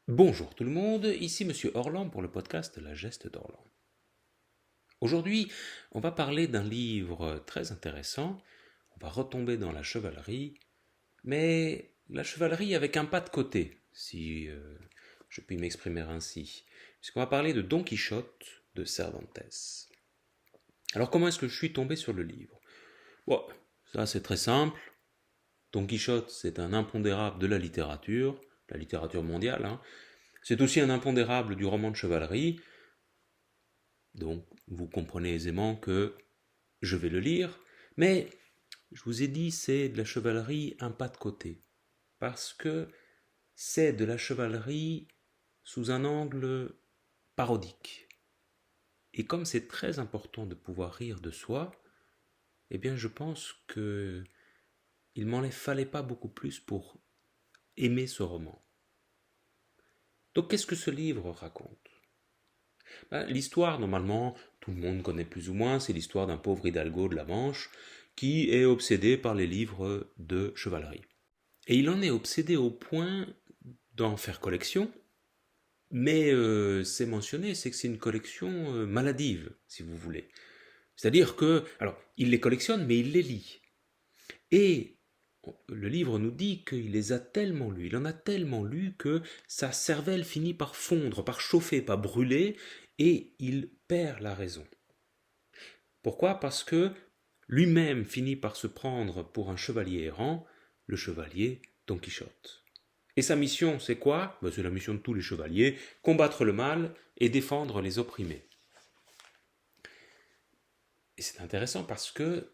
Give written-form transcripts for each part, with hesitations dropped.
Bonjour tout le monde, ici Monsieur Orlan pour le podcast La Geste d'Orlan. Aujourd'hui, on va parler d'un livre très intéressant. On va retomber dans la chevalerie, mais la chevalerie avec un pas de côté, si je puis m'exprimer ainsi. Puisqu'on va parler de Don Quichotte de Cervantes. Alors comment est-ce que je suis tombé sur le livre? Bon, ça c'est très simple. Don Quichotte, c'est un impondérable de la littérature mondiale, hein. C'est aussi un impondérable du roman de chevalerie, donc vous comprenez aisément que je vais le lire, mais je vous ai dit c'est de la chevalerie un pas de côté, parce que c'est de la chevalerie sous un angle parodique. Et comme c'est très important de pouvoir rire de soi, eh bien je pense que il m'en fallait pas beaucoup plus pour aimer ce roman. Donc qu'est-ce que ce livre raconte? L'histoire, normalement, tout le monde connaît plus ou moins, c'est l'histoire d'un pauvre hidalgo de la Manche qui est obsédé par les livres de chevalerie. Et il en est obsédé au point d'en faire collection, mais c'est mentionné, c'est que c'est une collection maladive, si vous voulez. C'est-à-dire que, alors, il les collectionne, mais il les lit. Et le livre nous dit qu'il les a tellement lus, il en a tellement lu que sa cervelle finit par fondre, par chauffer, par brûler, et il perd la raison. Pourquoi? Parce que lui-même finit par se prendre pour un chevalier errant, le chevalier Don Quichotte. Et sa mission, c'est quoi? C'est la mission de tous les chevaliers, combattre le mal et défendre les opprimés. Et c'est intéressant parce que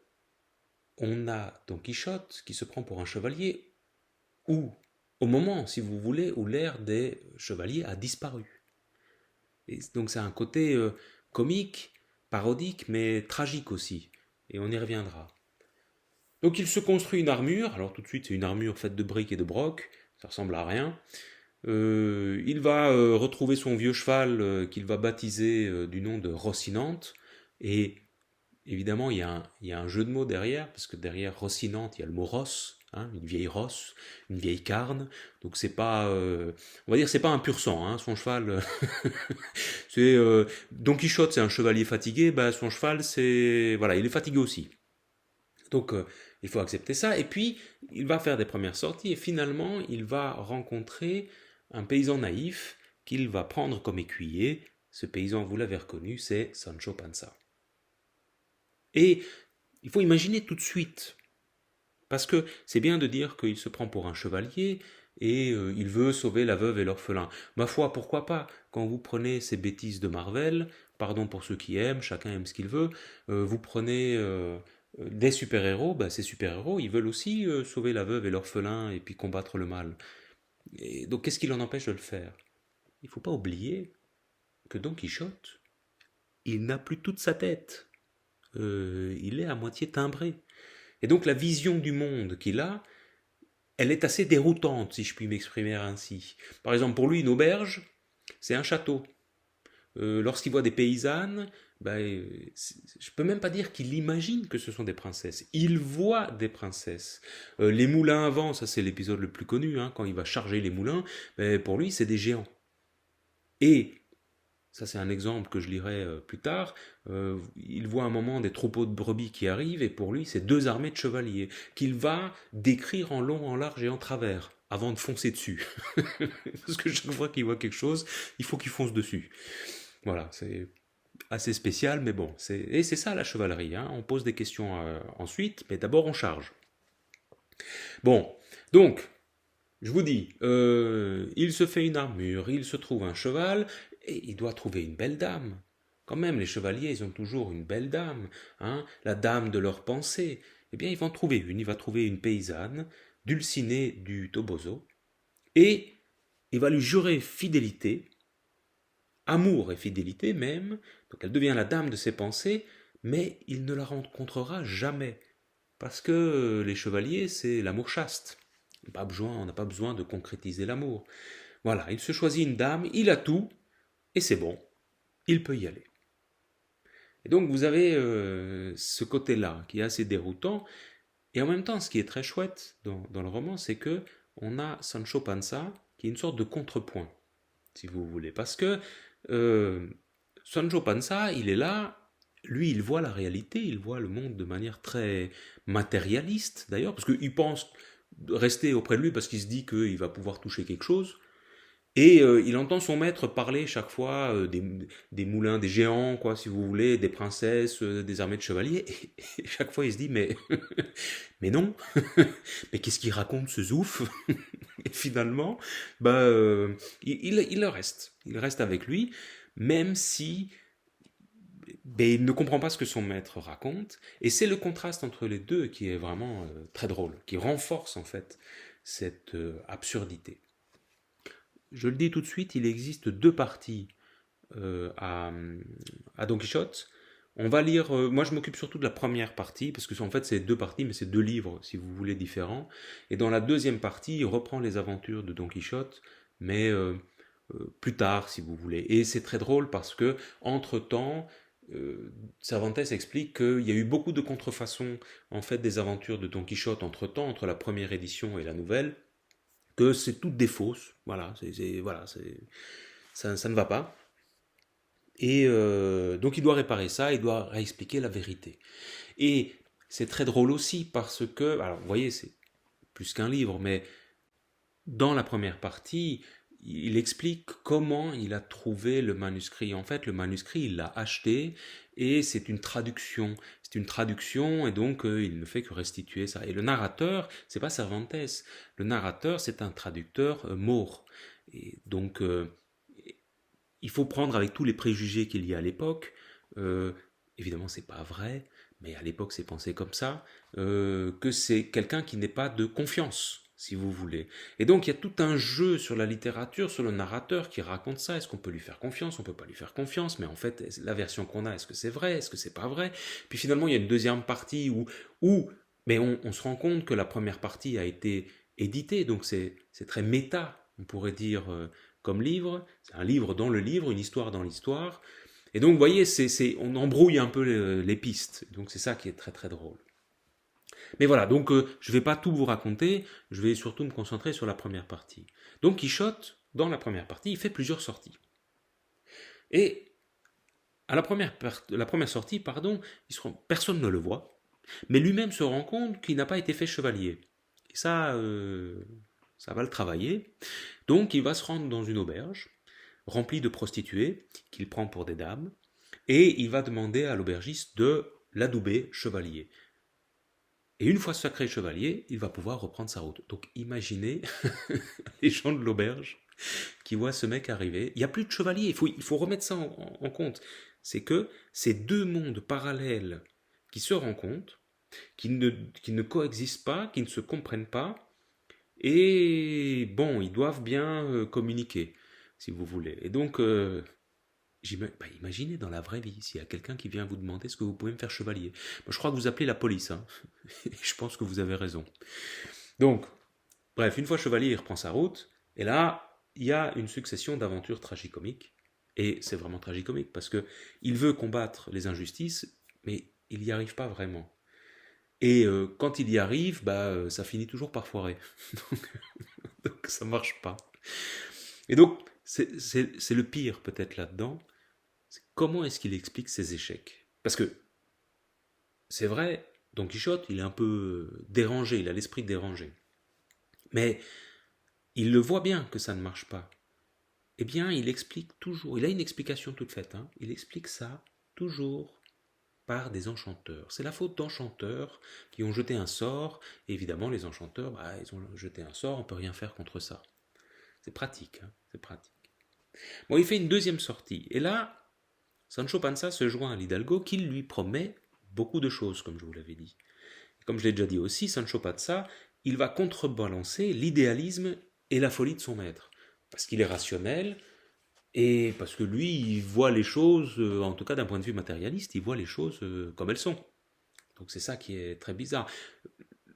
on a Don Quichotte qui se prend pour un chevalier où, au moment, si vous voulez, où l'ère des chevaliers a disparu. Et donc c'est un côté comique, parodique, mais tragique aussi. Et on y reviendra. Donc il se construit une armure, alors tout de suite c'est une armure faite de briques et de broc, ça ressemble à rien. Il va retrouver son vieux cheval qu'il va baptiser du nom de Rocinante, et évidemment il y a un jeu de mots derrière, parce que derrière Rocinante il y a le mot rosse, hein, une vieille rosse, une vieille carne, donc c'est pas, on va dire c'est pas un pur sang, hein, son cheval, c'est Don Quichotte c'est un chevalier fatigué, son cheval c'est, voilà, il est fatigué aussi. Donc il faut accepter ça. Et puis il va faire des premières sorties et finalement il va rencontrer un paysan naïf qu'il va prendre comme écuyer. Ce paysan, vous l'avez reconnu, c'est Sancho Panza. Et il faut imaginer tout de suite, parce que c'est bien de dire qu'il se prend pour un chevalier et il veut sauver la veuve et l'orphelin. Ma foi, pourquoi pas? Quand vous prenez ces bêtises de Marvel, pardon pour ceux qui aiment, chacun aime ce qu'il veut, vous prenez des super-héros, ces super-héros, ils veulent aussi sauver la veuve et l'orphelin et puis combattre le mal. Et donc qu'est-ce qui l'en empêche de le faire? Il ne faut pas oublier que Don Quichotte, il n'a plus toute sa tête. Il est à moitié timbré. Et donc la vision du monde qu'il a, elle est assez déroutante, si je puis m'exprimer ainsi. Par exemple, pour lui, une auberge, c'est un château. Lorsqu'il voit des paysannes, je peux même pas dire qu'il imagine que ce sont des princesses. Il voit des princesses. Les moulins à vent, ça c'est l'épisode le plus connu, hein, quand il va charger les moulins, pour lui c'est des géants. Et ça c'est un exemple que je lirai plus tard, il voit un moment des troupeaux de brebis qui arrivent et pour lui c'est deux armées de chevaliers qu'il va décrire en long, en large et en travers avant de foncer dessus. Parce que chaque fois qu'il voit quelque chose, il faut qu'il fonce dessus. Voilà, c'est assez spécial, mais bon, et c'est ça la chevalerie, hein. On pose des questions ensuite, mais d'abord on charge. Bon, donc, je vous dis, il se fait une armure, il se trouve un cheval, et il doit trouver une belle dame. Quand même, les chevaliers, ils ont toujours une belle dame, hein, la dame de leur pensée. Eh bien, ils vont trouver une, il va trouver une paysanne, Dulcinée du Toboso, et il va lui jurer fidélité, amour et fidélité même, donc elle devient la dame de ses pensées, mais il ne la rencontrera jamais, parce que les chevaliers, c'est l'amour chaste. On n'a pas besoin de concrétiser l'amour. Voilà, il se choisit une dame, il a tout, et c'est bon, il peut y aller. Et donc vous avez ce côté-là qui est assez déroutant, et en même temps, ce qui est très chouette dans le roman, c'est que on a Sancho Panza qui est une sorte de contrepoint. si vous voulez. Parce que euh, Sancho Panza, il est là, lui, il voit la réalité, il voit le monde de manière très matérialiste, d'ailleurs, parce qu'il pense rester auprès de lui parce qu'il se dit qu'il va pouvoir toucher quelque chose. Et il entend son maître parler chaque fois des moulins, des géants, quoi, si vous voulez, des princesses, des armées de chevaliers. Et chaque fois, il se dit, mais, mais non, mais qu'est-ce qu'il raconte ce zouf? Et finalement, bah, il reste avec lui, même si ben, il ne comprend pas ce que son maître raconte. Et c'est le contraste entre les deux qui est vraiment très drôle, qui renforce en fait cette absurdité. Je le dis tout de suite, il existe deux parties euh, à, à Don Quichotte. On va lire, moi je m'occupe surtout de la première partie, parce que en fait c'est deux parties, mais c'est deux livres, si vous voulez, différents. Et dans la deuxième partie, il reprend les aventures de Don Quichotte, mais plus tard, si vous voulez. Et c'est très drôle parce que, entre-temps, Cervantes explique qu'il y a eu beaucoup de contrefaçons en fait des aventures de Don Quichotte entre-temps, entre la première édition et la nouvelle, que c'est toutes des fausses. Voilà, voilà, ça ne va pas. Et donc il doit réparer ça, il doit réexpliquer la vérité. Et c'est très drôle aussi parce que, alors vous voyez, c'est plus qu'un livre, mais dans la première partie, il explique comment il a trouvé le manuscrit. En fait, le manuscrit, il l'a acheté et c'est une traduction. C'est une traduction et donc il ne fait que restituer ça. Et le narrateur, c'est pas Cervantes. Le narrateur, c'est un traducteur maure. Et donc, il faut prendre avec tous les préjugés qu'il y a à l'époque. Euh, Évidemment, c'est pas vrai, mais à l'époque, c'est pensé comme ça, que c'est quelqu'un qui n'est pas de confiance, si vous voulez. Et donc, il y a tout un jeu sur la littérature, sur le narrateur qui raconte ça. Est-ce qu'on peut lui faire confiance? On peut pas lui faire confiance, mais en fait, la version qu'on a, est-ce que c'est vrai? Est-ce que c'est pas vrai? Puis finalement, il y a une deuxième partie où mais on se rend compte que la première partie a été éditée, donc c'est très méta, on pourrait dire, comme livre. C'est un livre dans le livre, une histoire dans l'histoire. Et donc, vous voyez, on embrouille un peu les pistes. Donc, c'est ça qui est très très drôle. Mais voilà, donc je ne vais pas tout vous raconter, je vais surtout me concentrer sur la première partie. Donc, Quichotte, dans la première partie, il fait plusieurs sorties. Et à la première sortie, pardon, personne ne le voit, mais lui-même se rend compte qu'il n'a pas été fait chevalier. Et ça va le travailler. Donc, il va se rendre dans une auberge remplie de prostituées qu'il prend pour des dames, et il va demander à l'aubergiste de l'adouber chevalier. Et une fois sacré chevalier, il va pouvoir reprendre sa route. Donc imaginez les gens de l'auberge qui voient ce mec arriver. Il n'y a plus de chevalier, il faut remettre ça en compte. C'est que ces deux mondes parallèles qui se rencontrent, qui ne coexistent pas, qui ne se comprennent pas, et bon, ils doivent bien communiquer, si vous voulez. Et donc, imaginez dans la vraie vie, s'il y a quelqu'un qui vient vous demander est-ce que vous pouvez me faire chevalier. Moi, je crois que vous appelez la police, hein. Je pense que vous avez raison. Donc, bref, une fois chevalier, il reprend sa route, et là, il y a une succession d'aventures tragicomiques, et c'est vraiment tragicomique, parce que il veut combattre les injustices, mais il n'y arrive pas vraiment. Et quand il y arrive, ça finit toujours par foirer. Donc ça marche pas. Et donc, c'est le pire peut-être là-dedans, c'est comment est-ce qu'il explique ses échecs. Parce que c'est vrai, Don Quichotte, il est un peu dérangé, il a l'esprit dérangé. Mais il le voit bien que ça ne marche pas. Eh bien, il explique toujours, il a une explication toute faite, hein, il explique ça toujours par des enchanteurs. C'est la faute d'enchanteurs qui ont jeté un sort, et évidemment, les enchanteurs, ils ont jeté un sort, on ne peut rien faire contre ça. C'est pratique, hein, c'est pratique. Bon, il fait une deuxième sortie, et là, Sancho Panza se joint à l'Hidalgo qui lui promet beaucoup de choses, comme je vous l'avais dit. Comme je l'ai déjà dit aussi, Sancho Panza, il va contrebalancer l'idéalisme et la folie de son maître. Parce qu'il est rationnel et parce que lui, il voit les choses, en tout cas d'un point de vue matérialiste, il voit les choses comme elles sont. Donc c'est ça qui est très bizarre.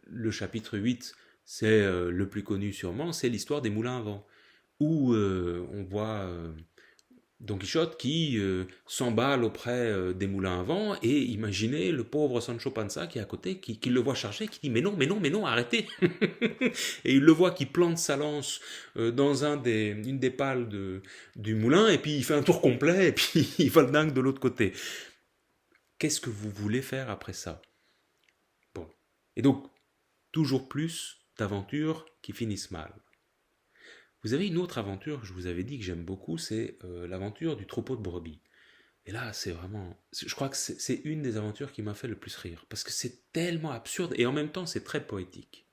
Le chapitre 8, c'est le plus connu sûrement, c'est l'histoire des moulins à vent, où on voit Don Quichotte qui s'emballe auprès des moulins à vent, et imaginez le pauvre Sancho Panza qui est à côté, qui le voit charger, qui dit mais non, mais non, mais non, arrêtez. Et il le voit qui plante sa lance dans une des pales du moulin, et puis il fait un tour complet, et puis il va le dingue de l'autre côté. Qu'est-ce que vous voulez faire après ça? Bon. Et donc, toujours plus d'aventures qui finissent mal. Vous avez une autre aventure que je vous avais dit que j'aime beaucoup, c'est l'aventure du troupeau de brebis. Et là, c'est vraiment... Je crois que c'est une des aventures qui m'a fait le plus rire, parce que c'est tellement absurde, et en même temps, c'est très poétique.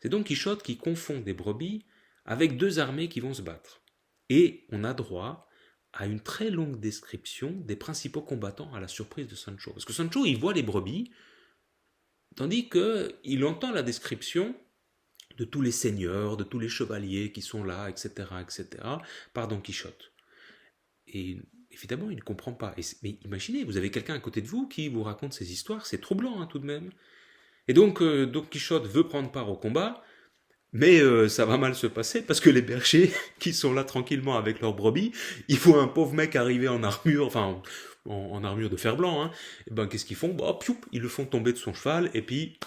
C'est Don Quichotte qui confond des brebis avec deux armées qui vont se battre. Et on a droit à une très longue description des principaux combattants à la surprise de Sancho. Parce que Sancho, il voit les brebis, tandis qu'il entend la description de tous les seigneurs, de tous les chevaliers qui sont là, etc., par Don Quichotte. Et évidemment, il ne comprend pas. Mais imaginez, vous avez quelqu'un à côté de vous qui vous raconte ces histoires, c'est troublant hein, tout de même. Et donc, Don Quichotte veut prendre part au combat, mais ça va mal se passer parce que les bergers qui sont là tranquillement avec leurs brebis, ils voient un pauvre mec arriver en armure, enfin en armure de fer-blanc, hein. Et ben qu'est-ce qu'ils font? Bah, pioup, ils le font tomber de son cheval et puis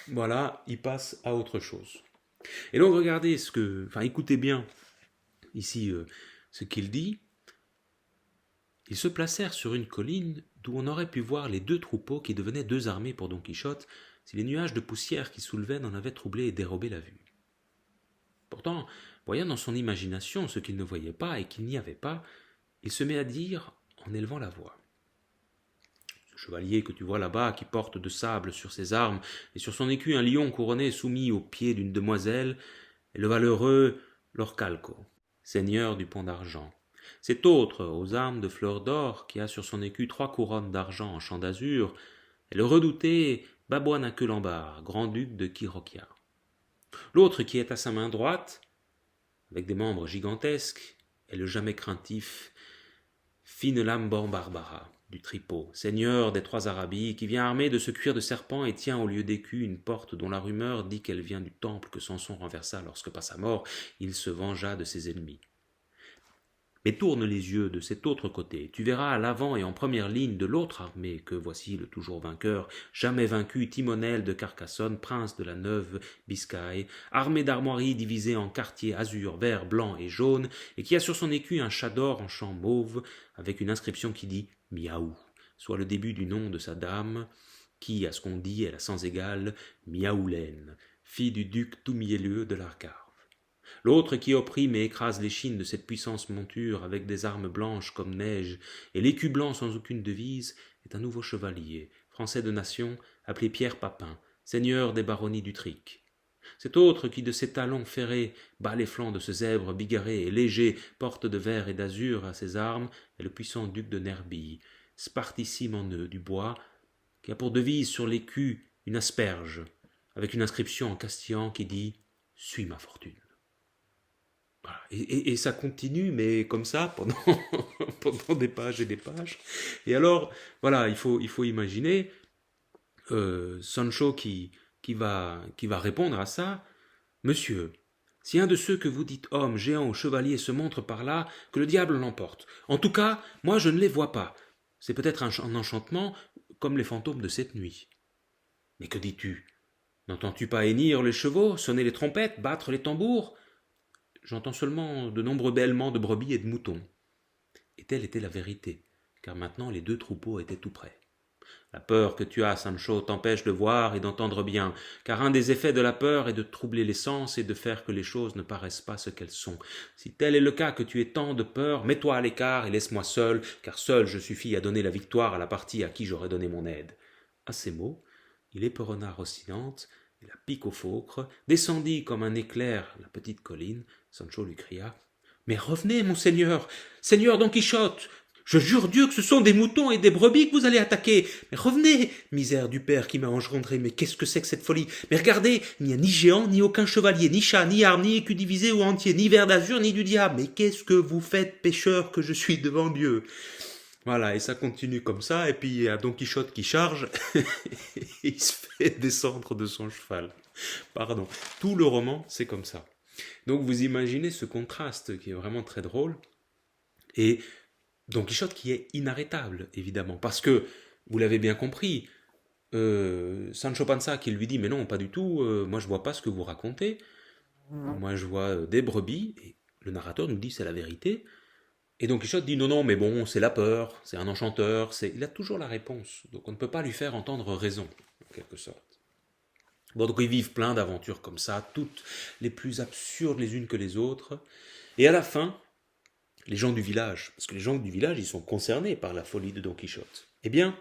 voilà, ils passent à autre chose. Et donc regardez écoutez bien ici ce qu'il dit. Ils se placèrent sur une colline d'où on aurait pu voir les deux troupeaux qui devenaient deux armées pour Don Quichotte si les nuages de poussière qui soulevaient n'en avaient troublé et dérobé la vue. Pourtant, voyant dans son imagination ce qu'il ne voyait pas et qu'il n'y avait pas, il se met à dire en élevant la voix. Ce chevalier que tu vois là-bas, qui porte de sable sur ses armes et sur son écu un lion couronné soumis aux pieds d'une demoiselle, est le valeureux Lorcalco, seigneur du pont d'argent. Cet autre, aux armes de fleurs d'or, qui a sur son écu 3 couronnes d'argent en champ d'azur, est le redouté Baboanaquelambar, grand-duc de Quiroquia. L'autre qui est à sa main droite, avec des membres gigantesques, est le jamais craintif Finelamban Barbara, du Tripot, seigneur des 3 Arabies, qui vient armé de ce cuir de serpent et tient au lieu d'écu une porte dont la rumeur dit qu'elle vient du temple que Samson renversa lorsque, par sa mort, il se vengea de ses ennemis. Mais tourne les yeux de cet autre côté, tu verras à l'avant et en première ligne de l'autre armée que voici le toujours vainqueur, jamais vaincu, Timonel de Carcassonne, prince de la Neuve Biscaye, armé d'armoiries divisées en quartiers azur, vert, blanc et jaune, et qui a sur son écu un chat d'or en champ mauve, avec une inscription qui dit « Miaou », soit le début du nom de sa dame, qui, à ce qu'on dit, est la sans égale Miaoulène, fille du duc tout mielleux de l'Arcade. L'autre qui opprime et écrase l'échine de cette puissance monture avec des armes blanches comme neige et l'écu blanc sans aucune devise est un nouveau chevalier, français de nation, appelé Pierre Papin, seigneur des baronnies d'Utrique. Cet autre qui de ses talons ferrés bat les flancs de ce zèbre bigarré et léger, porte de vert et d'azur à ses armes, est le puissant duc de Nerbille, spartissime en nœud du bois, qui a pour devise sur l'écu une asperge, avec une inscription en castillan qui dit « Suis ma fortune ». Voilà. Et ça continue, mais comme ça, pendant des pages et des pages. Et alors, voilà, il faut imaginer Sancho qui va répondre à ça. « Monsieur, si un de ceux que vous dites hommes, géants ou chevaliers se montre par là, que le diable l'emporte. En tout cas, moi je ne les vois pas. C'est peut-être un enchantement, comme les fantômes de cette nuit. » « Mais que dis-tu? N'entends-tu pas hennir les chevaux, sonner les trompettes, battre les tambours? J'entends seulement de nombreux bêlements de brebis et de moutons. » Et telle était la vérité, car maintenant les 2 troupeaux étaient tout près. La peur que tu as, Sancho, t'empêche de voir et d'entendre bien, car un des effets de la peur est de troubler les sens et de faire que les choses ne paraissent pas ce qu'elles sont. Si tel est le cas que tu aies tant de peur, mets-toi à l'écart et laisse-moi seul, car seul je suffis à donner la victoire à la partie à qui j'aurais donné mon aide. À ces mots, il éperonna Rocinante, et la pique au faucre, descendit comme un éclair la petite colline. Sancho lui cria « Mais revenez, mon seigneur, seigneur Don Quichotte, je jure Dieu que ce sont des moutons et des brebis que vous allez attaquer. Mais revenez, misère du père qui m'a engendré, mais qu'est-ce que c'est que cette folie? Mais regardez, il n'y a ni géant, ni aucun chevalier, ni chat, ni arme, ni écu divisé ou entier, ni ver d'azur, ni du diable. Mais qu'est-ce que vous faites, pécheur, que je suis devant Dieu ?» Voilà, et ça continue comme ça, et puis il y a Don Quichotte qui charge, et il se fait descendre de son cheval. Pardon, tout le roman, c'est comme ça. Donc vous imaginez ce contraste qui est vraiment très drôle. Et Don Quichotte qui est inarrêtable, évidemment, parce que, vous l'avez bien compris, Sancho Panza qui lui dit mais non, pas du tout, moi je vois pas ce que vous racontez, moi je vois des brebis, et le narrateur nous dit c'est la vérité, et Don Quichotte dit non, non, mais bon, c'est la peur, c'est un enchanteur, il a toujours la réponse, donc on ne peut pas lui faire entendre raison, en quelque sorte. Bon, donc ils vivent plein d'aventures comme ça, toutes les plus absurdes les unes que les autres, et à la fin, les gens du village, parce que les gens du village, ils sont concernés par la folie de Don Quichotte, eh bien,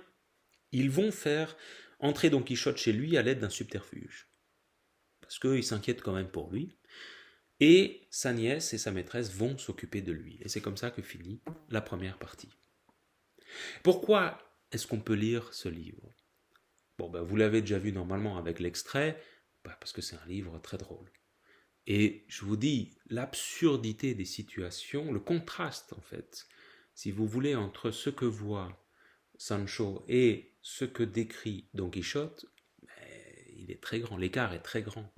ils vont faire entrer Don Quichotte chez lui à l'aide d'un subterfuge. Parce qu'ils s'inquiètent quand même pour lui. Et sa nièce et sa maîtresse vont s'occuper de lui. Et c'est comme ça que finit la première partie. Pourquoi est-ce qu'on peut lire ce livre? Bon, ben, vous l'avez déjà vu normalement avec l'extrait, parce que c'est un livre très drôle. Et je vous dis, l'absurdité des situations, le contraste en fait, si vous voulez, entre ce que voit Sancho et ce que décrit Don Quichotte, il est très grand, l'écart est très grand.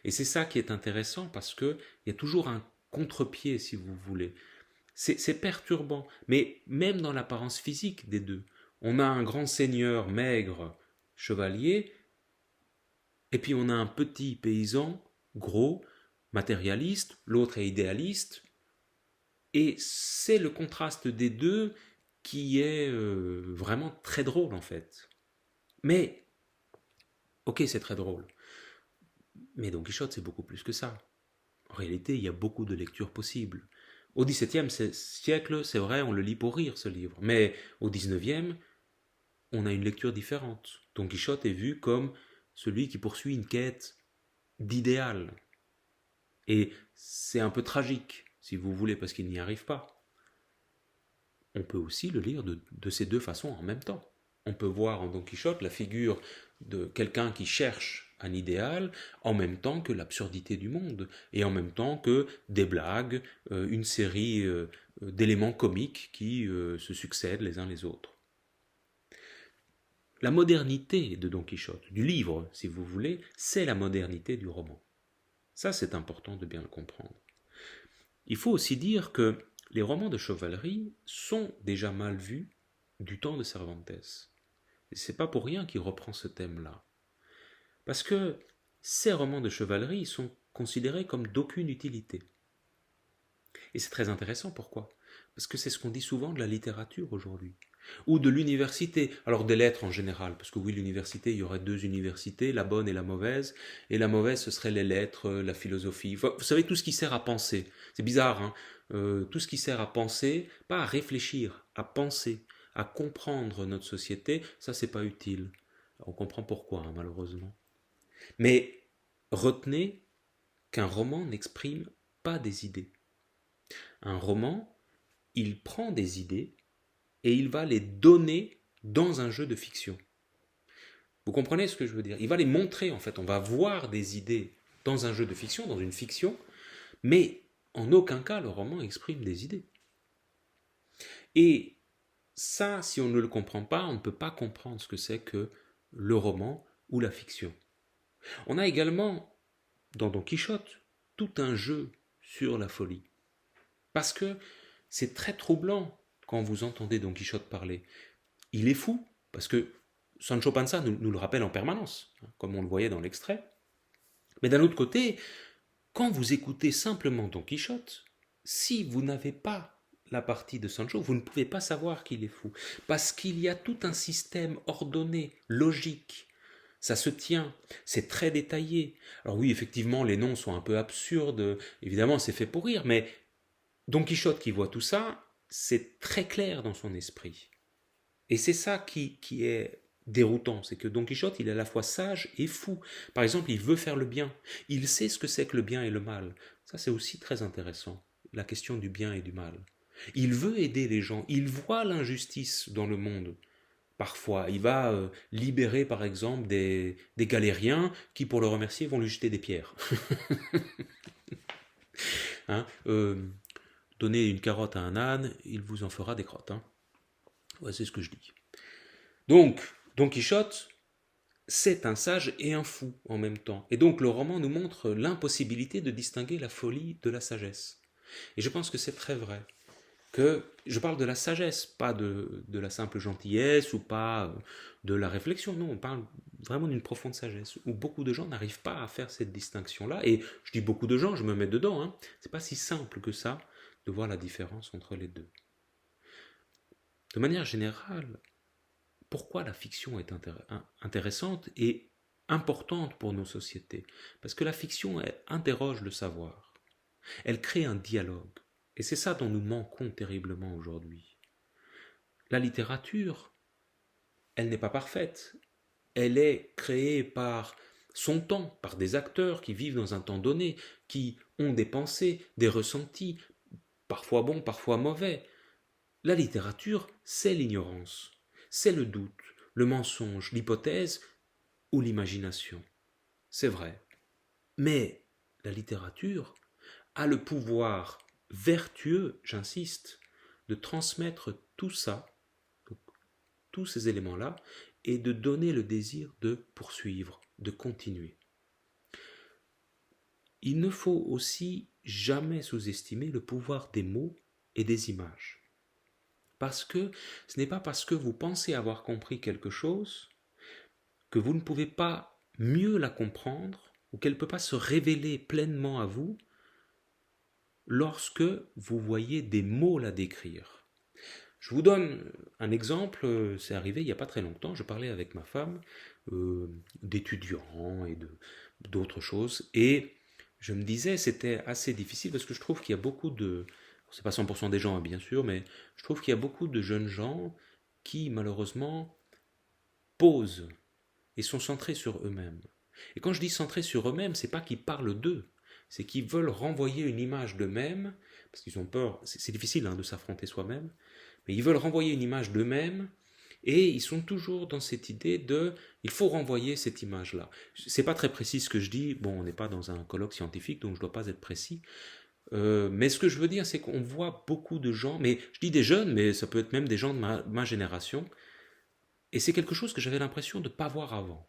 Et c'est ça qui est intéressant parce qu'il y a toujours un contre-pied, si vous voulez. C'est perturbant, mais même dans l'apparence physique des deux, on a un grand seigneur maigre, chevalier, et puis on a un petit paysan, gros, matérialiste, l'autre est idéaliste, et c'est le contraste des deux qui est vraiment très drôle en fait. Mais, ok, c'est très drôle, mais Don Quichotte c'est beaucoup plus que ça. En réalité, il y a beaucoup de lectures possibles. Au XVIIe siècle, c'est vrai, on le lit pour rire ce livre, mais au XIXe, on a une lecture différente. Don Quichotte est vu comme celui qui poursuit une quête d'idéal. Et c'est un peu tragique, si vous voulez, parce qu'il n'y arrive pas. On peut aussi le lire de ces deux façons en même temps. On peut voir en Don Quichotte la figure de quelqu'un qui cherche un idéal en même temps que l'absurdité du monde et en même temps que des blagues, une série d'éléments comiques qui se succèdent les uns les autres. La modernité de Don Quichotte, du livre si vous voulez, c'est la modernité du roman. Ça c'est important de bien le comprendre. Il faut aussi dire que les romans de chevalerie sont déjà mal vus du temps de Cervantes. Et c'est pas pour rien qu'il reprend ce thème-là. Parce que ces romans de chevalerie sont considérés comme d'aucune utilité. Et c'est très intéressant, pourquoi? Parce que c'est ce qu'on dit souvent de la littérature aujourd'hui. Ou de l'université, alors des lettres en général, parce que oui, l'université, il y aurait deux universités, la bonne et la mauvaise, et la mauvaise, ce serait les lettres, la philosophie, vous savez, tout ce qui sert à penser. C'est bizarre, hein, tout ce qui sert à penser, pas à réfléchir, à penser, à comprendre notre société, ça c'est pas utile. On comprend pourquoi, hein, malheureusement. Mais retenez qu'un roman n'exprime pas des idées. Un roman, il prend des idées et il va les donner dans un jeu de fiction. Vous comprenez ce que je veux dire? Il va les montrer en fait, on va voir des idées dans un jeu de fiction, dans une fiction, mais en aucun cas le roman exprime des idées. Et ça, si on ne le comprend pas, on ne peut pas comprendre ce que c'est que le roman ou la fiction. On a également, dans Don Quichotte, tout un jeu sur la folie. Parce que c'est très troublant quand vous entendez Don Quichotte parler. Il est fou, parce que Sancho Panza nous le rappelle en permanence, comme on le voyait dans l'extrait. Mais d'un autre côté, quand vous écoutez simplement Don Quichotte, si vous n'avez pas la partie de Sancho, vous ne pouvez pas savoir qu'il est fou. Parce qu'il y a tout un système ordonné, logique. Ça se tient, c'est très détaillé. Alors oui, effectivement, les noms sont un peu absurdes, évidemment, c'est fait pour rire, mais Don Quichotte qui voit tout ça, c'est très clair dans son esprit. Et c'est ça qui est déroutant, c'est que Don Quichotte, il est à la fois sage et fou. Par exemple, il veut faire le bien. Il sait ce que c'est que le bien et le mal. Ça, c'est aussi très intéressant, la question du bien et du mal. Il veut aider les gens, il voit l'injustice dans le monde. Parfois, il va libérer, par exemple, des galériens qui, pour le remercier, vont lui jeter des pierres. hein, donnez une carotte à un âne, il vous en fera des crottes. Hein. Ouais, c'est ce que je dis. Donc, Don Quichotte, c'est un sage et un fou en même temps. Et donc le roman nous montre l'impossibilité de distinguer la folie de la sagesse. Et je pense que c'est très vrai. que je parle de la sagesse, pas de la simple gentillesse ou pas de la réflexion, non, on parle vraiment d'une profonde sagesse, où beaucoup de gens n'arrivent pas à faire cette distinction-là, et je dis beaucoup de gens, je me mets dedans, hein, c'est pas si simple que ça de voir la différence entre les deux. De manière générale, pourquoi la fiction est intéressante et importante pour nos sociétés? Parce que la fiction, elle interroge le savoir, elle crée un dialogue, et c'est ça dont nous manquons terriblement aujourd'hui. La littérature, elle n'est pas parfaite, elle est créée par son temps, par des acteurs qui vivent dans un temps donné, qui ont des pensées, des ressentis, parfois bons, parfois mauvais. La littérature, c'est l'ignorance, c'est le doute, le mensonge, l'hypothèse ou l'imagination. C'est vrai. Mais la littérature a le pouvoir vertueux, j'insiste, de transmettre tout ça, tous ces éléments-là, et de donner le désir de poursuivre, de continuer. Il ne faut aussi jamais sous-estimer le pouvoir des mots et des images. Parce que ce n'est pas parce que vous pensez avoir compris quelque chose que vous ne pouvez pas mieux la comprendre ou qu'elle ne peut pas se révéler pleinement à vous lorsque vous voyez des mots la décrire. Je vous donne un exemple, c'est arrivé il n'y a pas très longtemps, je parlais avec ma femme d'étudiants et d'autres choses, et je me disais c'était assez difficile parce que je trouve qu'il y a beaucoup de, c'est pas 100% des gens bien sûr, mais je trouve qu'il y a beaucoup de jeunes gens qui malheureusement posent et sont centrés sur eux-mêmes. Et quand je dis centrés sur eux-mêmes, c'est pas qu'ils parlent d'eux, c'est qu'ils veulent renvoyer une image d'eux-mêmes, parce qu'ils ont peur, c'est difficile de s'affronter soi-même, mais ils veulent renvoyer une image d'eux-mêmes, et ils sont toujours dans cette idée de il faut renvoyer cette image-là. C'est pas très précis ce que je dis, bon, on n'est pas dans un colloque scientifique, donc je dois pas être précis, mais ce que je veux dire, c'est qu'on voit beaucoup de gens, mais je dis des jeunes, mais ça peut être même des gens de ma génération, et c'est quelque chose que j'avais l'impression de ne pas voir avant.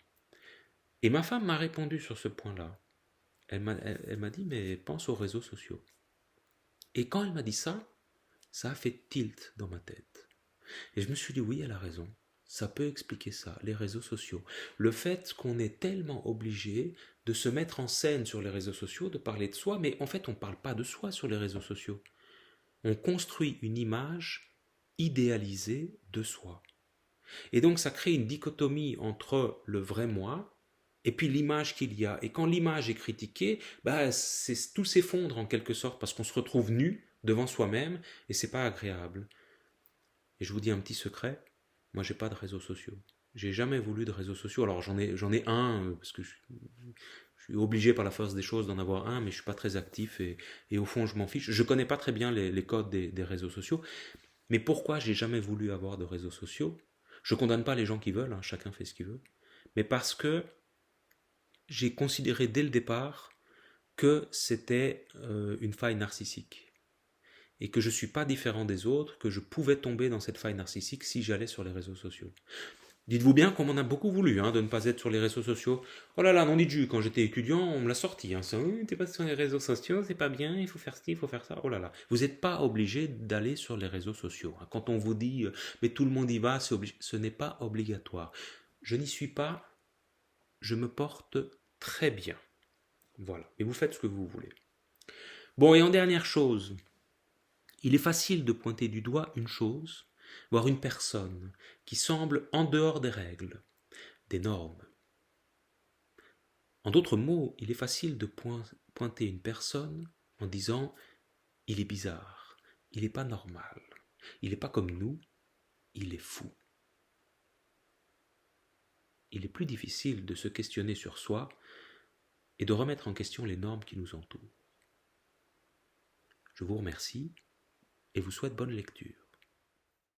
Et ma femme m'a répondu sur ce point-là. Elle m'a dit, mais pense aux réseaux sociaux. Et quand elle m'a dit ça a fait tilt dans ma tête. Et je me suis dit, oui, elle a raison. Ça peut expliquer ça, les réseaux sociaux. Le fait qu'on est tellement obligé de se mettre en scène sur les réseaux sociaux, de parler de soi, mais en fait on ne parle pas de soi sur les réseaux sociaux. On construit une image idéalisée de soi. Et donc ça crée une dichotomie entre le vrai moi et puis l'image qu'il y a. Et quand l'image est critiquée, tout s'effondre en quelque sorte parce qu'on se retrouve nu devant soi-même et c'est pas agréable. Et je vous dis un petit secret, moi j'ai pas de réseaux sociaux. J'ai jamais voulu de réseaux sociaux. Alors j'en ai un parce que je suis obligé par la force des choses d'en avoir un, mais je suis pas très actif et au fond je m'en fiche. Je connais pas très bien les codes des réseaux sociaux. Mais pourquoi j'ai jamais voulu avoir de réseaux sociaux? Je condamne pas les gens qui veulent, chacun fait ce qu'il veut. Mais parce que j'ai considéré dès le départ que c'était une faille narcissique. Et que je ne suis pas différent des autres, que je pouvais tomber dans cette faille narcissique si j'allais sur les réseaux sociaux. Dites-vous bien qu'on m'en a beaucoup voulu de ne pas être sur les réseaux sociaux. Oh là là, non dit Dieu, quand j'étais étudiant, on me l'a sorti. T'es pas sur les réseaux sociaux, c'est pas bien, il faut faire ci, il faut faire ça. Oh là là. Vous n'êtes pas obligé d'aller sur les réseaux sociaux. Quand on vous dit, mais tout le monde y va, ce n'est pas obligatoire. Je n'y suis pas, je me porte très bien. Voilà. Et vous faites ce que vous voulez. Bon, et en dernière chose, il est facile de pointer du doigt une chose, voire une personne, qui semble en dehors des règles, des normes. En d'autres mots, il est facile de pointer une personne en disant « il est bizarre, il n'est pas normal, il n'est pas comme nous, il est fou ». Il est plus difficile de se questionner sur soi et de remettre en question les normes qui nous entourent. Je vous remercie et vous souhaite bonne lecture.